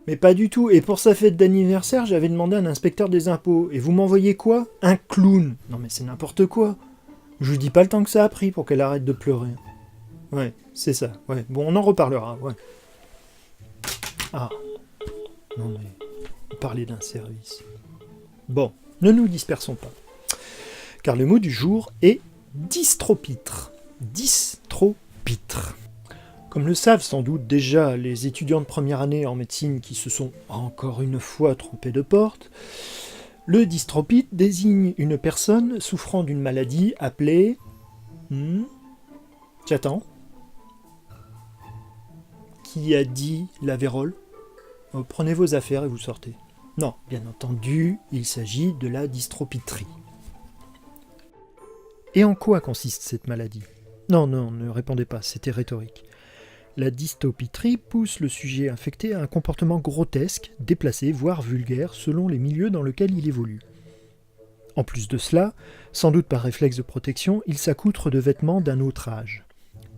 Mais pas du tout. Et pour sa fête d'anniversaire, j'avais demandé à un inspecteur des impôts. Et vous m'envoyez quoi? Un clown. Non mais c'est n'importe quoi. Je vous dis pas le temps que ça a pris pour qu'elle arrête de pleurer. Ouais, c'est ça. Ouais. Bon, on en reparlera. Ouais. Ah. Non mais... Parler d'un service. Bon, ne nous dispersons pas. Car le mot du jour est dystropitre. Dystropitre. Comme le savent sans doute déjà les étudiants de première année en médecine qui se sont encore une fois trompés de porte, le dystropitre désigne une personne souffrant d'une maladie appelée... J'attends. Qui a dit la vérole? Prenez vos affaires et vous sortez. Non, bien entendu, il s'agit de la dystropitrie. Et en quoi consiste cette maladie? Non, ne répondez pas, c'était rhétorique. La dystopitrie pousse le sujet infecté à un comportement grotesque, déplacé, voire vulgaire, selon les milieux dans lesquels il évolue. En plus de cela, sans doute par réflexe de protection, il s'accoutre de vêtements d'un autre âge.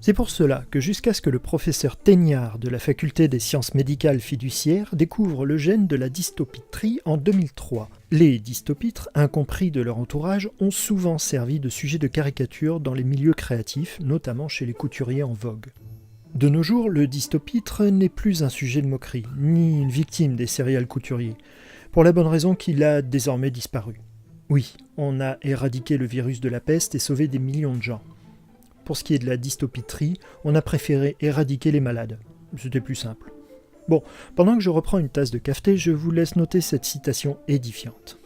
C'est pour cela que jusqu'à ce que le professeur Teignard de la faculté des sciences médicales fiduciaires découvre le gène de la dystopitrie en 2003. Les dystopitres, incompris de leur entourage, ont souvent servi de sujet de caricature dans les milieux créatifs, notamment chez les couturiers en vogue. De nos jours, le dystopitre n'est plus un sujet de moquerie, ni une victime des serial couturiers, pour la bonne raison qu'il a désormais disparu. Oui, on a éradiqué le virus de la peste et sauvé des millions de gens. Pour ce qui est de la dystopitrie, on a préféré éradiquer les malades. C'était plus simple. Bon, pendant que je reprends une tasse de café, je vous laisse noter cette citation édifiante.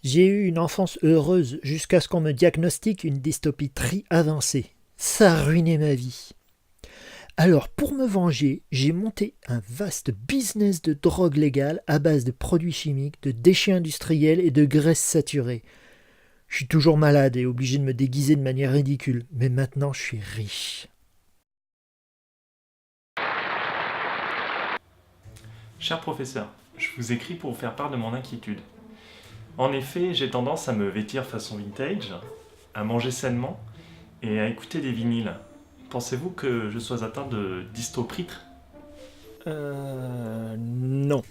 J'ai eu une enfance heureuse jusqu'à ce qu'on me diagnostique une dystopitrie avancée. Ça a ruiné ma vie. Alors, pour me venger, j'ai monté un vaste business de drogue légale à base de produits chimiques, de déchets industriels et de graisses saturées. Je suis toujours malade et obligé de me déguiser de manière ridicule, mais maintenant je suis riche. Cher professeur, je vous écris pour vous faire part de mon inquiétude. En effet, j'ai tendance à me vêtir façon vintage, à manger sainement et à écouter des vinyles. Pensez-vous que je sois atteint de dystopitre? Non.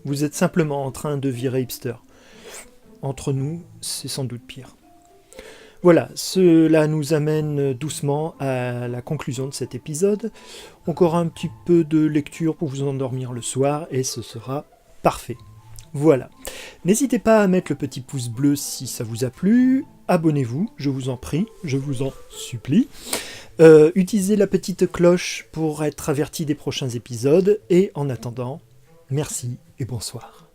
Vous êtes simplement en train de virer hipster. Entre nous, c'est sans doute pire. Voilà, cela nous amène doucement à la conclusion de cet épisode. Encore un petit peu de lecture pour vous endormir le soir et ce sera parfait. Voilà. N'hésitez pas à mettre le petit pouce bleu si ça vous a plu. Abonnez-vous, je vous en prie, je vous en supplie. Utilisez la petite cloche pour être averti des prochains épisodes. Et en attendant, merci et bonsoir.